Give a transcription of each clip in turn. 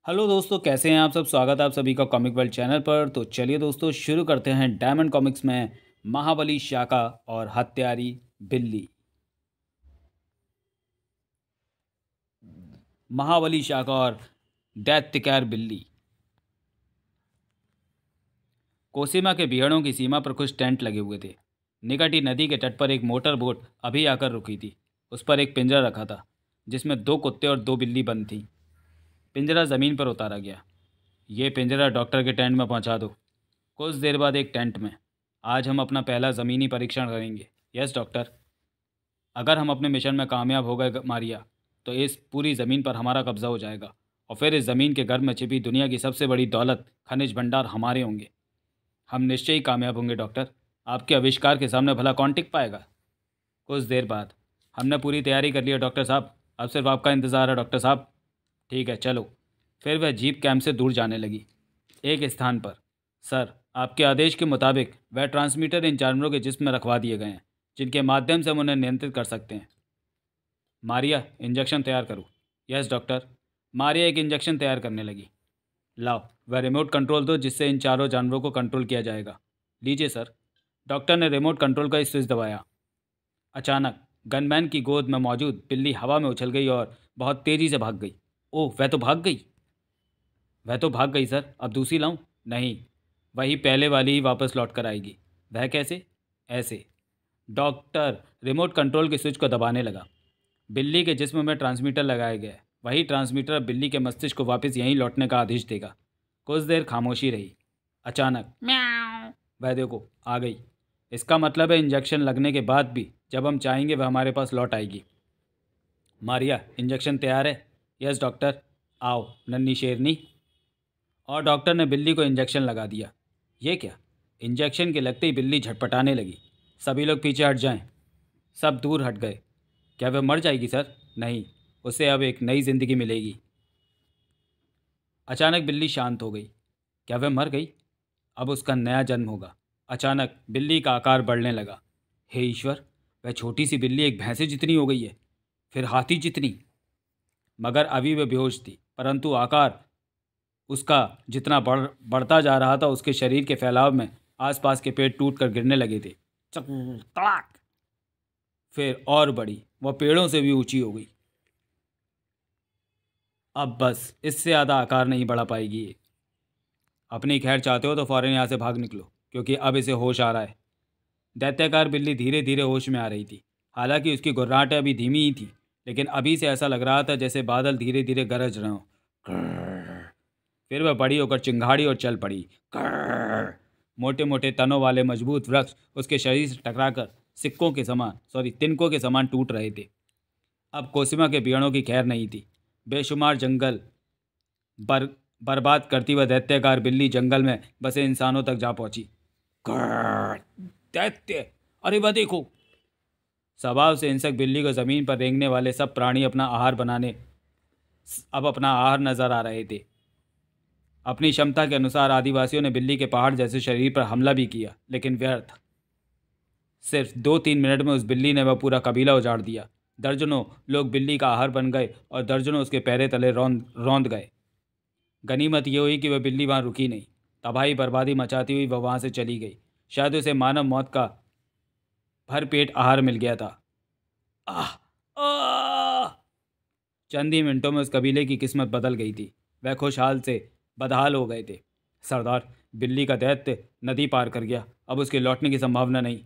Hello दोस्तों, कैसे हैं आप सब। स्वागत है आप सभी का कॉमिक वर्ल्ड चैनल पर। तो चलिए दोस्तों, शुरू करते हैं डायमंड कॉमिक्स में महाबली शाका और हत्यारी बिल्ली। महाबली शाका और दैत्यकार बिल्ली। कोसीमा के बिहड़ों की सीमा पर कुछ टेंट लगे हुए थे। निकट ही नदी के तट पर एक मोटर बोट अभी आकर रुकी थी। उस पर एक पिंजरा रखा था जिसमें 2 कुत्ते और 2 बिल्ली बंद थीं। पिंजरा ज़मीन पर उतारा गया। ये पिंजरा डॉक्टर के टेंट में पहुंचा दो। कुछ देर बाद एक टेंट में। आज हम अपना पहला ज़मीनी परीक्षण करेंगे। Yes doctor. अगर हम अपने मिशन में कामयाब हो गए मारिया, तो इस पूरी ज़मीन पर हमारा कब्जा हो जाएगा और फिर इस ज़मीन के गर्भ में छिपी दुनिया की सबसे बड़ी दौलत खनिज भंडार हमारे होंगे। हम निश्चय ही कामयाब होंगे डॉक्टर। आपके आविष्कार के सामने भला कौन टिक पाएगा। कुछ देर बाद। हमने पूरी तैयारी कर ली है डॉक्टर साहब। अब सिर्फ आपका इंतज़ार है डॉक्टर साहब। ठीक है, चलो। फिर वह जीप कैंप से दूर जाने लगी। एक स्थान पर। सर, आपके आदेश के मुताबिक वह ट्रांसमीटर इन जानवरों के जिस्म में रखवा दिए गए हैं जिनके माध्यम से हम उन्हें नियंत्रित कर सकते हैं। मारिया, इंजेक्शन तैयार करो। Yes doctor. मारिया एक इंजेक्शन तैयार करने लगी। लाओ, वह रिमोट कंट्रोल दो जिससे इन चारों जानवरों को कंट्रोल किया जाएगा। लीजिए सर। डॉक्टर ने रिमोट कंट्रोल का स्विच दबाया। अचानक गनमैन की गोद में मौजूद बिल्ली हवा में उछल गई और बहुत तेज़ी से भाग गई। ओह, वह तो भाग गई। वह तो भाग गई सर। अब दूसरी लाऊं? नहीं, वही पहले वाली ही वापस लौट कर आएगी। वह कैसे? ऐसे। डॉक्टर रिमोट कंट्रोल के स्विच को दबाने लगा। बिल्ली के जिस्म में ट्रांसमीटर लगाया गया है। वही ट्रांसमीटर अब बिल्ली के मस्तिष्क को वापस यहीं लौटने का आदेश देगा। कुछ देर खामोशी रही। अचानक म्याऊं। वह देखो, आ गई। इसका मतलब है इंजेक्शन लगने के बाद भी जब हम चाहेंगे वह हमारे पास लौट आएगी। मारिया, इंजेक्शन तैयार है? Yes doctor. आओ नन्ही शेरनी। और डॉक्टर ने बिल्ली को इंजेक्शन लगा दिया। ये क्या? इंजेक्शन के लगते ही बिल्ली झटपटाने लगी। सभी लोग पीछे हट जाएं। सब दूर हट गए। क्या वह मर जाएगी सर? नहीं, उसे अब एक नई जिंदगी मिलेगी। अचानक बिल्ली शांत हो गई। क्या वह मर गई? अब उसका नया जन्म होगा। अचानक बिल्ली का आकार बढ़ने लगा। हे ईश्वर, वह छोटी सी बिल्ली एक भैंसे जितनी हो गई है, फिर हाथी जितनी। मगर अभी वह बेहोश थी, परंतु आकार उसका जितना बढ़ता जा रहा था, उसके शरीर के फैलाव में आसपास के पेड़ टूट कर गिरने लगे थे। चक तड़ाक। फिर और बड़ी, वह पेड़ों से भी ऊंची हो गई। अब बस इससे ज़्यादा आकार नहीं बढ़ा पाएगी ये। अपनी खैर चाहते हो तो फौरन यहाँ से भाग निकलो, क्योंकि अब इसे होश आ रहा है। दैत्याकार बिल्ली धीरे धीरे होश में आ रही थी। हालांकि उसकी गुर्राहटें अभी धीमी ही थी, लेकिन अभी से ऐसा लग रहा था जैसे बादल धीरे धीरे गरज रहे हों। फिर वह बड़ी होकर चिंगाड़ी और चल पड़ी। मोटे मोटे तनों वाले मजबूत वृक्ष उसके शरीर से टकराकर तिनकों के समान टूट रहे थे। अब कोसिमा के बियड़ों की खैर नहीं थी। बेशुमार जंगल बर बर्बाद करती वह दैत्याकार बिल्ली जंगल में बसे इंसानों तक जा पहुंची। दैत्य, अरे वह देखो। स्वभाव से हिंसक बिल्ली को जमीन पर रेंगने वाले सब प्राणी अब अपना आहार नजर आ रहे थे। अपनी क्षमता के अनुसार आदिवासियों ने बिल्ली के पहाड़ जैसे शरीर पर हमला भी किया, लेकिन व्यर्थ। सिर्फ 2-3 मिनट में उस बिल्ली ने वह पूरा कबीला उजाड़ दिया। दर्जनों लोग बिल्ली का आहार बन गए और दर्जनों उसके पैरे तले रौंद गए। गनीमत यह हुई कि वह बिल्ली वहाँ रुकी नहीं। तबाही बर्बादी मचाती हुई वह वहाँ से चली गई। शायद उसे मानव मौत का भरपेट आहार मिल गया था। आह आह। चंद ही मिनटों में उस कबीले की किस्मत बदल गई थी। वह खुशहाल से बदहाल हो गए थे। सरदार, बिल्ली का दैत्य नदी पार कर गया। अब उसके लौटने की संभावना नहीं,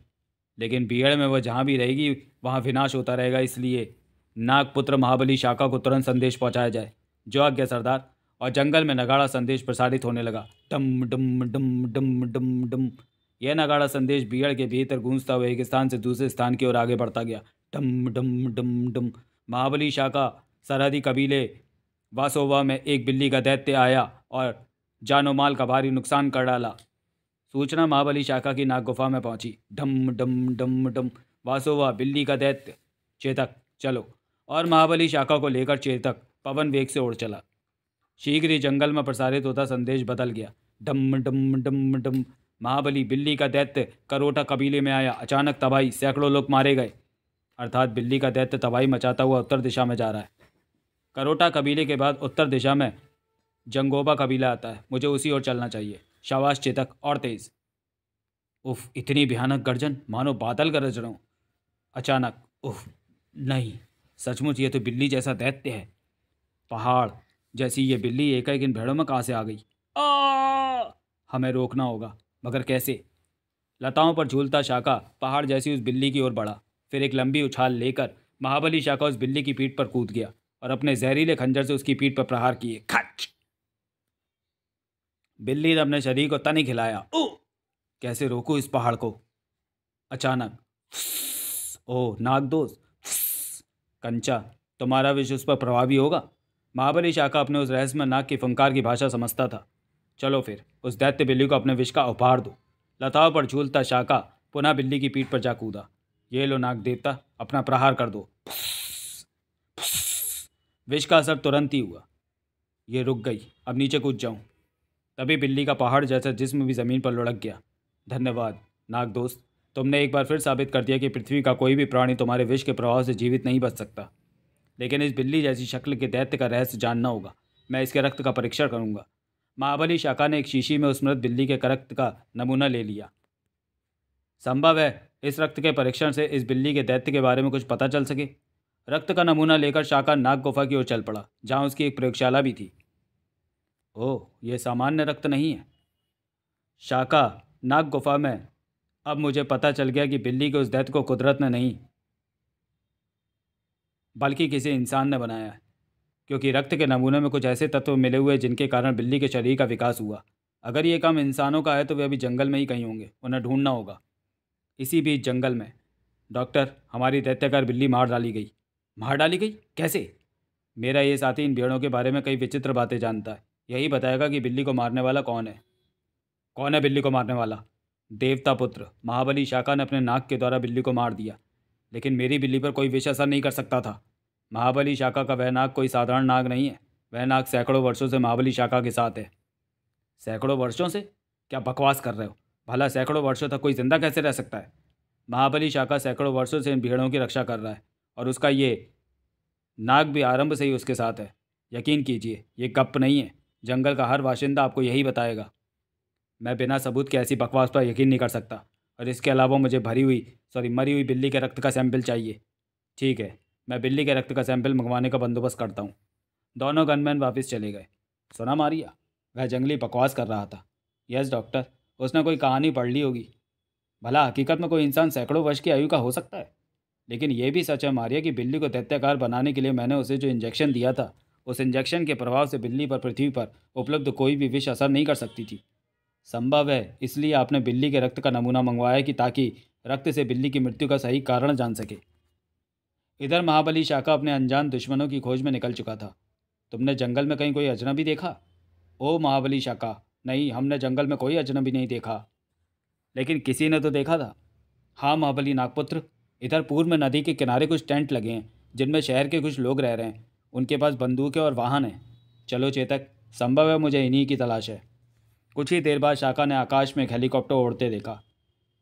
लेकिन बीहड़ में वह जहाँ भी रहेगी वहाँ विनाश होता रहेगा। इसलिए नागपुत्र महाबली शाका को तुरंत संदेश पहुँचाया जाए। जो आज्ञा सरदार। और जंगल में नगाड़ा संदेश प्रसारित होने लगा। डम डम डम डम डम डम। यह नगाड़ा संदेश बीहड़ के भीतर गूंजता हुआ एक स्थान से दूसरे स्थान की ओर आगे बढ़ता गया। डम डम डम डम। महाबली शाका सरहदी कबीले वासोवा में एक बिल्ली का दैत्य आया और जानो माल का भारी नुकसान कर डाला। सूचना महाबली शाखा की नाग गुफा में पहुंची। डम डम डम डम। वासोवा, बिल्ली का दैत्य। चेतक, चलो। और महाबली शाखा को लेकर चेतक पवन वेग से उड़ चला। शीघ्र ही जंगल में प्रसारित होता संदेश बदल गया। डम डम डम डम। महाबली, बिल्ली का दैत्य करोटा कबीले में आया। अचानक तबाही, सैकड़ों लोग मारे गए। अर्थात बिल्ली का दैत्य तबाही मचाता हुआ उत्तर दिशा में जा रहा है। करोटा कबीले के बाद उत्तर दिशा में जंगोबा कबीला आता है, मुझे उसी ओर चलना चाहिए। शाबाश चेतक, और तेज। उफ, इतनी भयानक गर्जन, मानो बादल गरज रहा हूँ। अचानक उफ, नहीं, सचमुच ये तो बिल्ली जैसा दैत्य है। पहाड़ जैसी ये बिल्ली एकाएक इन भेड़ों में कहाँ से आ गई? आ! हमें रोकना होगा, मगर कैसे? लताओं पर झूलता शाका पहाड़ जैसी उस बिल्ली की ओर बढ़ा। फिर एक लंबी उछाल लेकर महाबली शाका उस बिल्ली की पीठ पर कूद गया और अपने जहरीले खंजर से उसकी पीठ पर प्रहार किए। खच! बिल्ली ने अपने शरीर को तनिक हिलाया। ओ! कैसे रोकूं इस पहाड़ को? अचानक ओ नागदोष, कंचा, तुम्हारा विष उस पर प्रभावी होगा। महाबली शाका अपने उस रहस्यमय नाग की फंकार की भाषा समझता था। चलो फिर उस दैत्य बिल्ली को अपने विष का उपहार दो। लताओं पर झूलता शाका पुनः बिल्ली की पीठ पर जा कूदा। ये लो नाग देवता, अपना प्रहार कर दो। विष का असर तुरंत ही हुआ। ये रुक गई, अब नीचे कूद जाऊं। तभी बिल्ली का पहाड़ जैसा जिस्म भी जमीन पर लुढ़क गया। धन्यवाद नाग दोस्त, तुमने एक बार फिर साबित कर दिया कि पृथ्वी का कोई भी प्राणी तुम्हारे विष के प्रभाव से जीवित नहीं बच सकता। लेकिन इस बिल्ली जैसी शक्ल के दैत्य का रहस्य जानना होगा। मैं इसके रक्त का परीक्षण करूंगा। महाबली शाका ने एक शीशी में उस मृत बिल्ली के रक्त का नमूना ले लिया। संभव है इस रक्त के परीक्षण से इस बिल्ली के दैत्य के बारे में कुछ पता चल सके। रक्त का नमूना लेकर शाका नाग गुफा की ओर चल पड़ा, जहां उसकी एक प्रयोगशाला भी थी। ओह, यह सामान्य रक्त नहीं है। शाका नाग गुफा में अब मुझे पता चल गया कि बिल्ली के उस दैत्य को कुदरत ने नहीं बल्कि किसी इंसान ने बनाया है, क्योंकि रक्त के नमूने में कुछ ऐसे तत्व मिले हुए जिनके कारण बिल्ली के शरीर का विकास हुआ। अगर ये काम इंसानों का है तो वे अभी जंगल में ही कहीं होंगे, उन्हें ढूंढना होगा। इसी बीच जंगल में डॉक्टर, हमारी दैत्याकार बिल्ली मार डाली गई। मार डाली गई? कैसे? मेरा ये साथी इन भेड़ों के बारे में कई विचित्र बातें जानता है। यही बताएगा कि बिल्ली को मारने वाला कौन है। कौन है बिल्ली को मारने वाला? देवता पुत्र महाबली शाका ने अपने नाक के द्वारा बिल्ली को मार दिया। लेकिन मेरी बिल्ली पर कोई विष असर नहीं कर सकता था। महाबली शाका का वह नाग कोई साधारण नाग नहीं है। वह नाग सैकड़ों वर्षों से महाबली शाका के साथ है। सैकड़ों वर्षों से? क्या बकवास कर रहे हो? भला सैकड़ों वर्षों तक कोई जिंदा कैसे रह सकता है? महाबली शाका सैकड़ों वर्षों से इन भेड़ों की रक्षा कर रहा है और उसका ये नाग भी आरंभ से ही उसके साथ है। यकीन कीजिए, ये गप नहीं है। जंगल का हर बाशिंदा आपको यही बताएगा। मैं बिना सबूत के ऐसी बकवास पर यकीन नहीं कर सकता, और इसके अलावा मुझे मरी हुई बिल्ली के रक्त का सैंपल चाहिए। ठीक है, मैं बिल्ली के रक्त का सैंपल मंगवाने का बंदोबस्त करता हूँ। दोनों गनमैन वापस चले गए। सुना मारिया? वह जंगली बकवास कर रहा था। यस डॉक्टर, उसने कोई कहानी पढ़ ली होगी। भला हकीकत में कोई इंसान सैकड़ों वर्ष की आयु का हो सकता है? लेकिन यह भी सच है मारिया कि बिल्ली को दैत्याकार बनाने के लिए मैंने उसे जो इंजेक्शन दिया था, उस इंजेक्शन के प्रभाव से बिल्ली पर पृथ्वी पर उपलब्ध कोई भी विष असर नहीं कर सकती थी। संभव है इसलिए आपने बिल्ली के रक्त का नमूना मंगवाया कि ताकि रक्त से बिल्ली की मृत्यु का सही कारण जान सके। इधर महाबली शाका अपने अनजान दुश्मनों की खोज में निकल चुका था। तुमने जंगल में कहीं कोई अजनबी देखा? ओ महाबली शाका, नहीं, हमने जंगल में कोई अजनबी नहीं देखा। लेकिन किसी ने तो देखा था। हाँ महाबली नागपुत्र, इधर पूर्व में नदी के किनारे कुछ टेंट लगे हैं जिनमें शहर के कुछ लोग रह रहे हैं। उनके पास बंदूकें और वाहन हैं। चलो चेतक, संभव है मुझे इन्हीं की तलाश है। कुछ ही देर बाद शाका ने आकाश में एक हेलीकॉप्टर उड़ते देखा।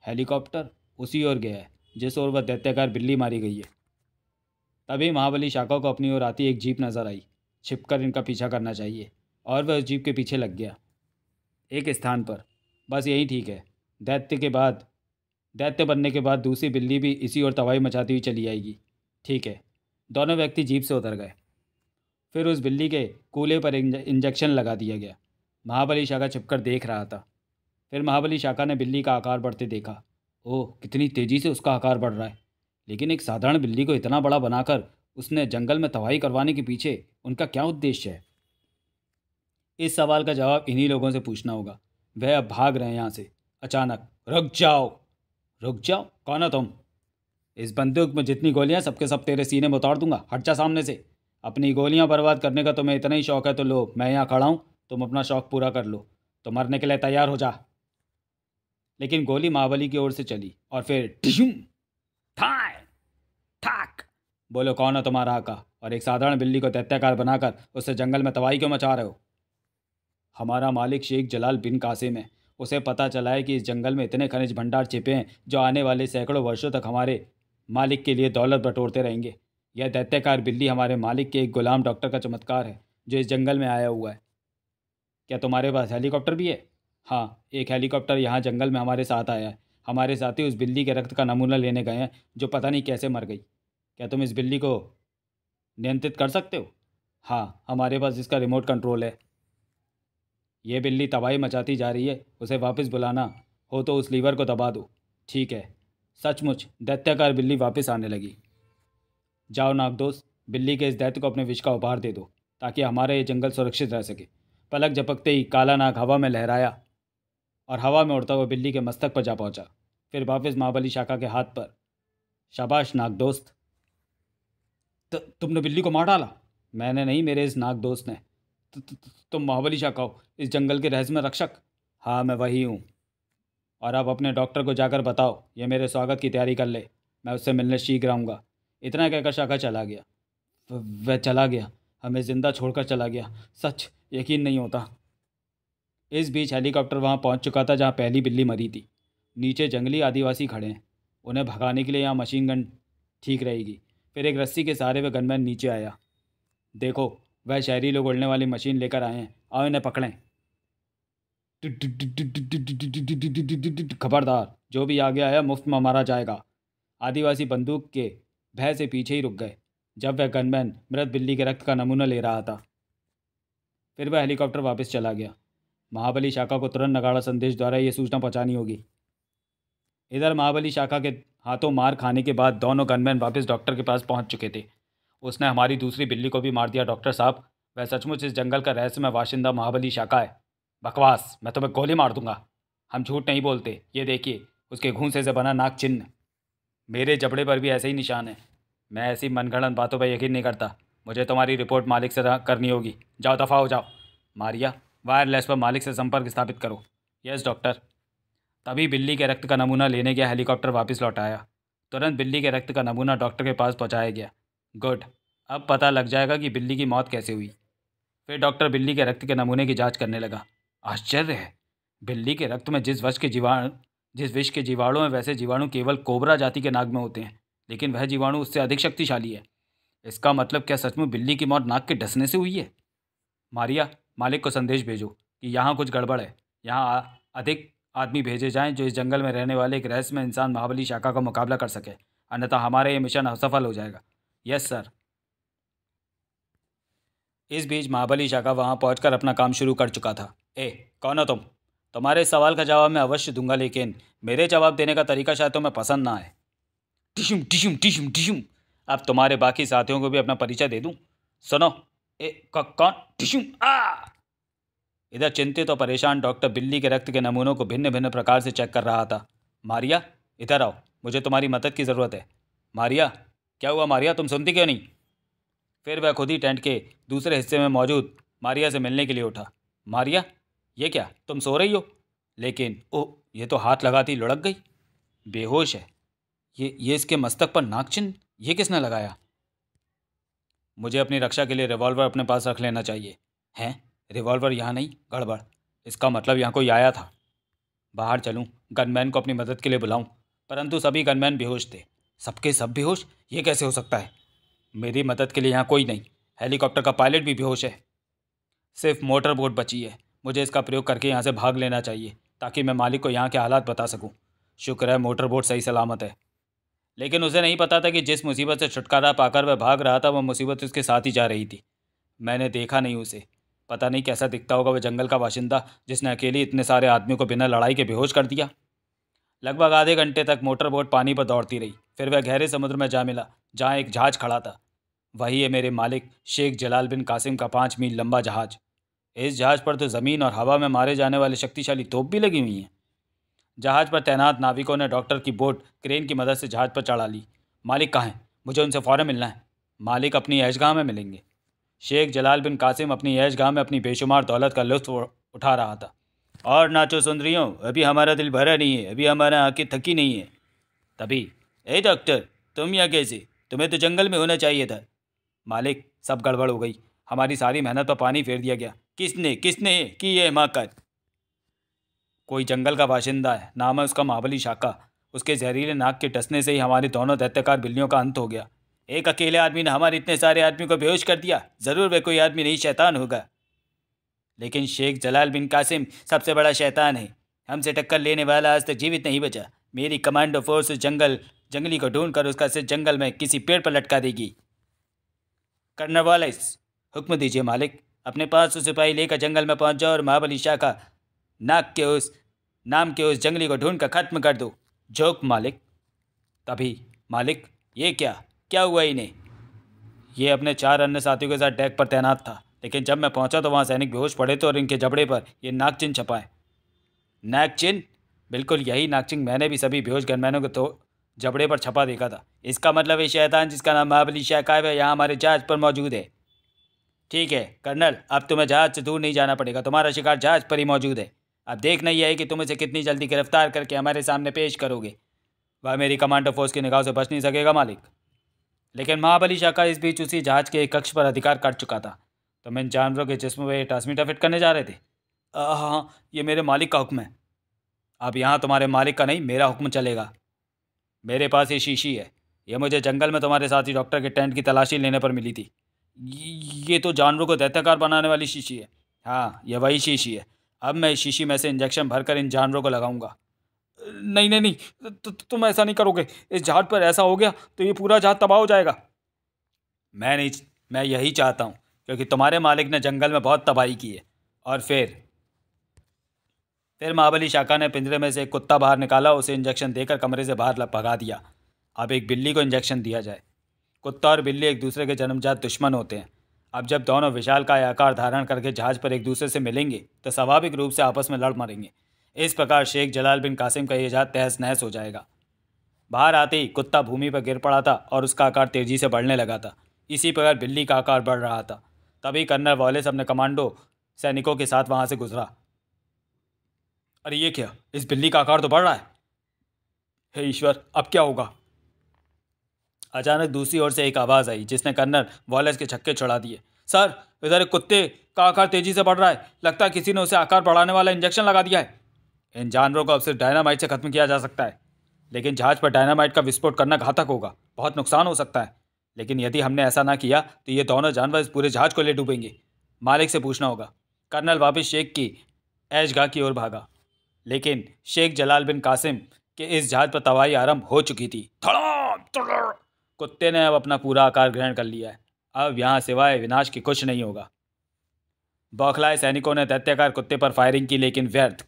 हेलीकॉप्टर उसी ओर गया है जिस ओर वह दैत्याकार बिल्ली मारी गई है। तभी महाबली शाका को अपनी ओर आती एक जीप नजर आई। छिपकर इनका पीछा करना चाहिए, और वह उस जीप के पीछे लग गया। एक स्थान पर, बस यही ठीक है। दैत्य बनने के बाद दूसरी बिल्ली भी इसी ओर तबाही मचाती हुई चली आएगी। ठीक है। दोनों व्यक्ति जीप से उतर गए। फिर उस बिल्ली के कूल्हे पर इंजेक्शन लगा दिया गया। महाबली शाका छिपकर देख रहा था। फिर महाबली शाका ने बिल्ली का आकार बढ़ते देखा। ओह, कितनी तेजी से उसका आकार बढ़ रहा है। लेकिन एक साधारण बिल्ली को इतना बड़ा बनाकर उसने जंगल में तबाही करवाने के पीछे उनका क्या उद्देश्य है? इस सवाल का जवाब इन्हीं लोगों से पूछना होगा। वह अब भाग रहे हैं यहाँ से। अचानक, रुक जाओ! रुक जाओ? कौन हो तुम? इस बंदूक में जितनी गोलियां सबके सब तेरे सीने में उतार दूंगा। हट जा सामने से। अपनी गोलियां बर्बाद करने का तुम्हें इतना ही शौक है तो लो, मैं यहाँ खड़ा हूँ, तुम अपना शौक पूरा कर लो। तो मरने के लिए तैयार हो जा। लेकिन गोली महाबली की ओर से चली और फिर टिशुम, थाय, ठाक। बोलो, कौन है तुम्हारा आका, और एक साधारण बिल्ली को दैत्याकार बनाकर उससे जंगल में तबाही क्यों मचा रहे हो? हमारा मालिक शेख जलाल बिन कासिम है। उसे पता चला है कि इस जंगल में इतने खनिज भंडार छिपे हैं जो आने वाले सैकड़ों वर्षों तक हमारे मालिक के लिए दौलत बटोरते रहेंगे। यह दैत्याकार बिल्ली हमारे मालिक के एक गुलाम डॉक्टर का चमत्कार है जो इस जंगल में आया हुआ है। क्या तुम्हारे पास हेलीकॉप्टर भी है? हाँ, एक हेलीकॉप्टर यहाँ जंगल में हमारे साथ आया है। हमारे साथी उस बिल्ली के रक्त का नमूना लेने गए हैं जो पता नहीं कैसे मर गई। क्या तुम इस बिल्ली को नियंत्रित कर सकते हो? हाँ, हमारे पास इसका रिमोट कंट्रोल है। ये बिल्ली तबाही मचाती जा रही है, उसे वापस बुलाना हो तो उस लीवर को दबा दो। ठीक है। सचमुच दैत्याकार बिल्ली वापस आने लगी। जाओ नागदोस्त, बिल्ली के इस दैत्य को अपने विष का उपहार दे दो ताकि हमारा ये जंगल सुरक्षित रह सके। पलक झपकते ही काला नाग हवा में लहराया और हवा में उड़ता हुआ बिल्ली के मस्तक पर जा पहुंचा, फिर वापस महाबली शाखा के हाथ पर। शाबाश नागदोस्त, तुमने बिल्ली को मार डाला? मैंने नहीं, मेरे इस नागदोस्त ने। तुम महाबली शाखा हो, इस जंगल के रहस्यमय रक्षक? हाँ, मैं वही हूँ। और अब अपने डॉक्टर को जाकर बताओ ये मेरे स्वागत की तैयारी कर ले। मैं उससे मिलने शीघ्र आऊँगा। इतना कहकर शाखा चला गया। वह चला गया, हमें जिंदा छोड़कर चला गया। सच यकीन नहीं होता। इस बीच हेलीकॉप्टर वहां पहुंच चुका था जहां पहली बिल्ली मरी थी। नीचे जंगली आदिवासी खड़े हैं। उन्हें भगाने के लिए यहाँ मशीन गन ठीक रहेगी। फिर एक रस्सी के सहारे वह गनमैन नीचे आया। देखो, वह शहरी लोग उड़ने वाली मशीन लेकर आए हैं। आओ इन्हें पकड़ें। खबरदार, जो भी आगे आया मुफ्त में मारा जाएगा। आदिवासी बंदूक के भय से पीछे ही रुक गए जब वह गनमैन मृत बिल्ली के रक्त का नमूना ले रहा था। फिर वह हेलीकॉप्टर वापस चला गया। महाबली शाखा को तुरंत नगाड़ा संदेश द्वारा यह सूचना पहुंचानी होगी। इधर महाबली शाखा के हाथों मार खाने के बाद दोनों गनमैन वापस डॉक्टर के पास पहुंच चुके थे। उसने हमारी दूसरी बिल्ली को भी मार दिया। डॉक्टर साहब, वह सचमुच इस जंगल का रहस्यमय बाशिंदा महाबली शाखा है। बकवास, मैं तुम्हें गोली मार दूंगा। हम झूठ नहीं बोलते। ये देखिए, उसके घूंसे से बना नाक चिन्ह। मेरे जबड़े पर भी ऐसे ही निशान है। मैं ऐसी मनगढ़ंत बातों पर यकीन नहीं करता। मुझे तुम्हारी रिपोर्ट मालिक से करनी होगी। जाओ, दफ़ा हो जाओ। मारिया, वायरलेस पर मालिक से संपर्क स्थापित करो। Yes doctor. तभी बिल्ली के रक्त का नमूना लेने गया हेलीकॉप्टर वापस लौट आया। तुरंत बिल्ली के रक्त का नमूना डॉक्टर के पास पहुंचाया गया। गुड, अब पता लग जाएगा कि बिल्ली की मौत कैसे हुई। फिर डॉक्टर बिल्ली के रक्त के नमूने की जांच करने लगा। आश्चर्य है, बिल्ली के रक्त में जिस विष के जीवाणु हैं वैसे जीवाणु केवल कोबरा जाति के नाग में होते हैं, लेकिन वह जीवाणु उससे अधिक शक्तिशाली है। इसका मतलब क्या सचमुच बिल्ली की मौत नाग के डसने से हुई है? मारिया, मालिक को संदेश भेजो कि यहाँ कुछ गड़बड़ है। यहाँ अधिक आदमी भेजे जाएं जो इस जंगल में रहने वाले एक रहस्यमय इंसान महाबली शाखा का मुकाबला कर सके, अन्यथा हमारा ये मिशन असफल हो जाएगा। Yes sir. इस बीच महाबली शाखा वहां पहुंचकर अपना काम शुरू कर चुका था। कौन हो तुम? तुम्हारे इस सवाल का जवाब मैं अवश्य दूंगा, लेकिन मेरे जवाब देने का तरीका शायद तुम्हें पसंद ना आए। टिशुम टिशुम टिशुम टिशुम। अब तुम्हारे बाकी साथियों को भी अपना परिचय दे दूं। सुनो। कौन? टिशुम। इधर चिंतित और परेशान डॉक्टर बिल्ली के रक्त के नमूनों को भिन्न भिन्न प्रकार से चेक कर रहा था। मारिया, इधर आओ, मुझे तुम्हारी मदद की ज़रूरत है। मारिया, क्या हुआ मारिया, तुम सुनती क्यों नहीं? फिर वह खुद ही टेंट के दूसरे हिस्से में मौजूद मारिया से मिलने के लिए उठा। मारिया, ये क्या, तुम सो रही हो? लेकिन ओह, ये तो हाथ लगाती लुढ़क गई। बेहोश है। ये इसके मस्तक पर नाक चिन्ह, ये किसने लगाया? मुझे अपनी रक्षा के लिए रिवॉल्वर अपने पास रख लेना चाहिए। हैं? रिवॉल्वर यहाँ नहीं? गड़बड़। इसका मतलब यहाँ कोई आया था। बाहर चलूँ, गनमैन को अपनी मदद के लिए बुलाऊँ, परंतु सभी गनमैन बेहोश थे। सबके सब बेहोश? ये कैसे हो सकता है? मेरी मदद के लिए यहाँ कोई नहीं। हेलीकॉप्टर का पायलट भी बेहोश है। सिर्फ मोटर बोट बची है। मुझे इसका प्रयोग करके यहाँ से भाग लेना चाहिए ताकि मैं मालिक को यहाँ के हालात बता सकूँ। शुक्र है मोटर बोट सही सलामत है। लेकिन उसे नहीं पता था कि जिस मुसीबत से छुटकारा पाकर वह भाग रहा था वह मुसीबत उसके साथ ही जा रही थी। मैंने देखा नहीं उसे। पता नहीं कैसा दिखता होगा वह जंगल का बाशिंदा जिसने अकेले इतने सारे आदमियों को बिना लड़ाई के बेहोश कर दिया। लगभग आधे घंटे तक मोटर बोट पानी पर दौड़ती रही। फिर वह गहरे समुद्र में जा मिला जहाँ एक जहाज़ खड़ा था। वही है मेरे मालिक शेख जलाल बिन कासिम का 5 मील लंबा जहाज़। इस जहाज़ पर तो ज़मीन और हवा में मारे जाने वाले शक्तिशाली तोप भी लगी हुई हैं। जहाज़ पर तैनात नाविकों ने डॉक्टर की बोट क्रेन की मदद से जहाज़ पर चढ़ा ली। मालिक कहाँ हैं? मुझे उनसे फ़ौरन मिलना है। मालिक अपनी ऐशगाह में मिलेंगे। शेख जलाल बिन कासिम अपनी ऐशगाह में अपनी बेशुमार दौलत का लुत्फ़ उठा रहा था। और नाचो सुंदरियों, अभी हमारा दिल भरा नहीं है, अभी हमारा आंखें थकी नहीं है। तभी, डॉक्टर, तुम यहाँ कैसे? तुम्हें तो जंगल में होना चाहिए था। मालिक, सब गड़बड़ हो गई। हमारी सारी मेहनत पर पानी फेर दिया गया। किसने की ये हिमाकत? कोई जंगल का बाशिंदा है, नाम है उसका महाबली शाखा। उसके जहरीले नाक के टसने से ही हमारी दोनों दैत्यकार बिल्लियों का अंत हो गया। एक अकेले आदमी ने हमारे इतने सारे आदमी को बेहोश कर दिया। ज़रूर वह कोई आदमी नहीं, शैतान होगा। लेकिन शेख जलाल बिन कासिम सबसे बड़ा शैतान है। हमसे टक्कर लेने वाला आज तक जीवित नहीं बचा। मेरी कमांडो फोर्स उस जंगली को ढूंढ कर उसका सिर जंगल में किसी पेड़ पर लटका देगी। कर्नल वॉलेस, हुक्म दीजिए मालिक। अपने 500 सिपाही लेकर जंगल में पहुंच जाओ और महाबली शाह का नाम के उस जंगली को ढूंढ कर खत्म कर दो। जोक मालिक। तभी मालिक, ये क्या हुआ इन्हें? ये अपने 4 अन्य साथियों के साथ डेक पर तैनात था, लेकिन जब मैं पहुंचा तो वहां सैनिक बेहोश पड़े थे और इनके जबड़े पर ये नागचिन्ह छपा है। नागचिन्ह? बिल्कुल यही नागचिन्ह मैंने भी सभी बेहोश गनमैनों के तो जबड़े पर छपा देखा था। इसका मतलब ये शैतान जिसका नाम महाबली शाह कायब है यहाँ हमारे जहाज पर मौजूद है। ठीक है कर्नल, अब तुम्हें जहाज से दूर नहीं जाना पड़ेगा। तुम्हारा शिकार जहाज पर ही मौजूद है। अब देखना ही है कि तुम इसे कितनी जल्दी गिरफ्तार करके हमारे सामने पेश करोगे। वह मेरी कमांडो फोर्स की निगाह से बच नहीं सकेगा मालिक। लेकिन महाबली शाह का इस बीच उसी जहाज के एक कक्ष पर अधिकार कर चुका था। तुम इन जानवरों के जिस्म में ट्रांसमीटर फिट करने जा रहे थे? हाँ, ये मेरे मालिक का हुक्म है। अब यहाँ तुम्हारे मालिक का नहीं, मेरा हुक्म चलेगा। मेरे पास ये शीशी है। यह मुझे जंगल में तुम्हारे साथी डॉक्टर के टेंट की तलाशी लेने पर मिली थी। ये तो जानवरों को दैत्याकार बनाने वाली शीशी है। हाँ, यह वही शीशी है। अब मैं इस शीशी में से इंजेक्शन भरकर इन जानवरों को लगाऊंगा। नहीं नहीं नहीं, तुम ऐसा नहीं करोगे। इस जहाज पर ऐसा हो गया तो ये पूरा जहाज तबाह हो जाएगा। मैं यही चाहता हूँ, क्योंकि तुम्हारे मालिक ने जंगल में बहुत तबाही की है। और फिर महाबली शाखा ने पिंजरे में से एक कुत्ता बाहर निकाला, उसे इंजेक्शन देकर कमरे से बाहर भगा दिया। अब एक बिल्ली को इंजेक्शन दिया जाए। कुत्ता और बिल्ली एक दूसरे के जन्मजात दुश्मन होते हैं। अब जब दोनों विशालकाय आकार धारण करके जहाज पर एक दूसरे से मिलेंगे तो स्वाभाविक रूप से आपस में लड़ मरेंगे। इस प्रकार शेख जलाल बिन कासिम का यह जहाज तहस नहस हो जाएगा। बाहर आते ही कुत्ता भूमि पर गिर पड़ा था और उसका आकार तेजी से बढ़ने लगा था। इसी प्रकार बिल्ली का आकार बढ़ रहा था। तभी कर्नल वॉलेस अपने कमांडो सैनिकों के साथ वहां से गुजरा। अरे ये क्या, इस बिल्ली का आकार तो बढ़ रहा है। हे ईश्वर, अब क्या होगा? अचानक दूसरी ओर से एक आवाज़ आई जिसने कर्नल वॉलेस के छक्के छुड़ा दिए। सर, इधर एक कुत्ते का आकार तेजी से बढ़ रहा है। लगता है किसी ने उसे आकार बढ़ाने वाला इंजेक्शन लगा दिया है। इन जानवरों को अब सिर्फ डायनामाइट से खत्म किया जा सकता है, लेकिन जहाज पर डायनामाइट का विस्फोट करना घातक होगा। बहुत नुकसान हो सकता है। लेकिन यदि हमने ऐसा ना किया तो ये दोनों जानवर इस पूरे जहाज को ले डूबेंगे। मालिक से पूछना होगा। कर्नल वापिस शेख की ऐशगाह की ओर भागा, लेकिन शेख जलाल बिन कासिम के इस जहाज पर तबाही आरंभ हो चुकी थी। कुत्ते ने अब अपना पूरा आकार ग्रहण कर लिया है। अब यहाँ सिवाय विनाश की कुछ नहीं होगा। बौखलाए सैनिकों ने दैत्याकार कुत्ते पर फायरिंग की, लेकिन व्यर्थ।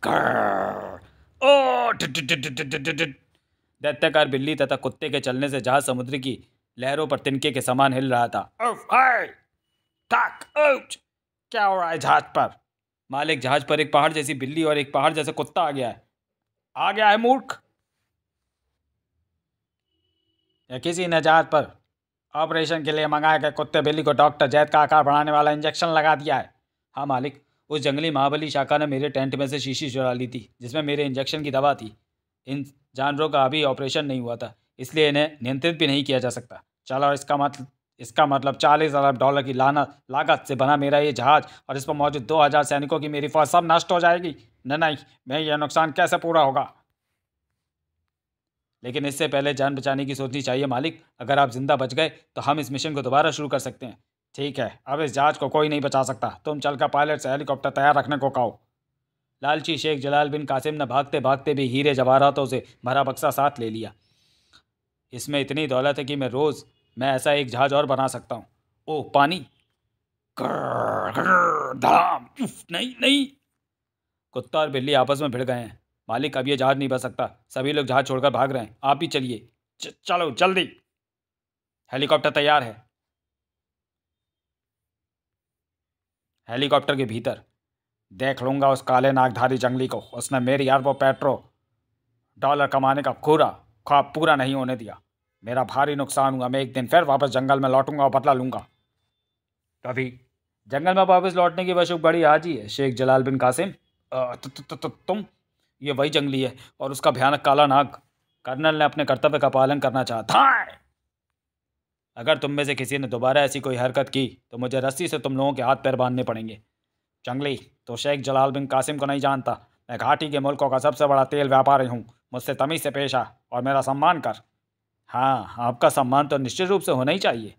दैत्याकार बिल्ली तथा कुत्ते के चलने से जहाज समुद्र की लहरों पर तिनके के समान हिल रहा था। क्या हो रहा है जहाज पर? मालिक, जहाज पर एक पहाड़ जैसी बिल्ली और एक पहाड़ जैसा कुत्ता आ गया है मूर्ख। या किसी ने जहाज पर ऑपरेशन के लिए मंगाए गए कुत्ते बिल्ली को डॉक्टर जैद का आकार बढ़ाने वाला इंजेक्शन लगा दिया है। हाँ मालिक, उस जंगली महाबली शाखा ने मेरे टेंट में से शीशी चुरा ली थी जिसमें मेरे इंजेक्शन की दवा थी। इन जानवरों का अभी ऑपरेशन नहीं हुआ था, इसलिए इन्हें नियंत्रित भी नहीं किया जा सकता। चलो, इसका मतलब $40,000 की लागत से बना मेरा ये जहाज और इस पर मौजूद 2000 सैनिकों की मेरी फौज सब नष्ट हो जाएगी। नहीं, मैं यह नुकसान कैसे पूरा होगा? लेकिन इससे पहले जान बचाने की सोचनी चाहिए मालिक। अगर आप जिंदा बच गए तो हम इस मिशन को दोबारा शुरू कर सकते हैं। ठीक है, अब इस जहाज को कोई नहीं बचा सकता। तुम चलकर पायलट से हेलीकॉप्टर तैयार रखने को कहो। लालची शेख जलाल बिन कासिम ने भागते भागते भी हीरे जवाहरातों से भरा बक्सा साथ ले लिया। इसमें इतनी दौलत है कि मैं ऐसा एक जहाज और बना सकता हूँ। ओह, पानी! नहीं। कुत्ता और बिल्ली आपस में भिड़ गए हैं। मालिक, अब ये जहाज नहीं बच सकता। सभी लोग जहाज छोड़कर भाग रहे हैं। आप भी चलिए। चलो जल्दी। हेलीकॉप्टर तैयार है। हेलीकॉप्टर के भीतर देख लूंगा उस काले नागधारी जंगली को। उसने मेरी अरबों $पेट्रो कमाने का ख्वाब पूरा नहीं होने दिया। मेरा भारी नुकसान हुआ। मैं एक दिन फिर वापस जंगल में लौटूंगा और बदला लूंगा। कभी जंगल में वापस लौटने की वशुक बड़ी आज ही है शेख जलाल बिन कासिम। तुम, ये वही जंगली है और उसका भयानक काला नाग। कर्नल ने अपने कर्तव्य का पालन करना चाहा था। अगर तुम में से किसी ने दोबारा ऐसी कोई हरकत की तो मुझे रस्सी से तुम लोगों के हाथ पैर बांधने पड़ेंगे। जंगली, तो शेख जलाल बिन कासिम को नहीं जानता। मैं घाटी के मुल्कों का सबसे बड़ा तेल व्यापारी हूँ। मुझसे तमीज से पेश आ और मेरा सम्मान कर। हाँ, आपका सम्मान तो निश्चित रूप से होना ही चाहिए,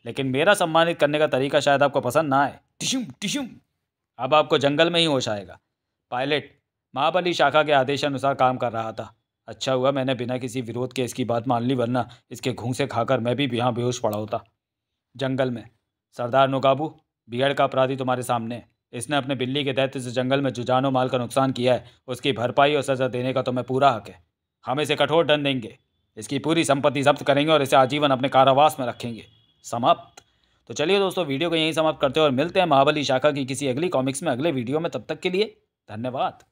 लेकिन मेरा सम्मानित करने का तरीका शायद आपको पसंद ना आए। टिशुम टिशुम। अब आपको जंगल में ही होश आएगा। पायलट महाबली शाखा के आदेशानुसार काम कर रहा था। अच्छा हुआ मैंने बिना किसी विरोध के इसकी बात मान ली, वरना इसके घूंसे खाकर मैं भी यहाँ बेहोश पड़ा होता। जंगल में सरदार नोकाबू, बिगड़ का अपराधी तुम्हारे सामने है। इसने अपने बिल्ली के दैत्य से जंगल में जो जानो माल का नुकसान किया है, उसकी भरपाई और सजा देने का तुम्हें पूरा हक है। हम इसे कठोर दंड देंगे, इसकी पूरी संपत्ति जब्त करेंगे और इसे आजीवन अपने कारावास में रखेंगे। समाप्त। तो चलिए दोस्तों, वीडियो को यहीं समाप्त करते हैं और मिलते हैं महाबली शाखा की किसी अगली कॉमिक्स में अगले वीडियो में। तब तक के लिए धन्यवाद।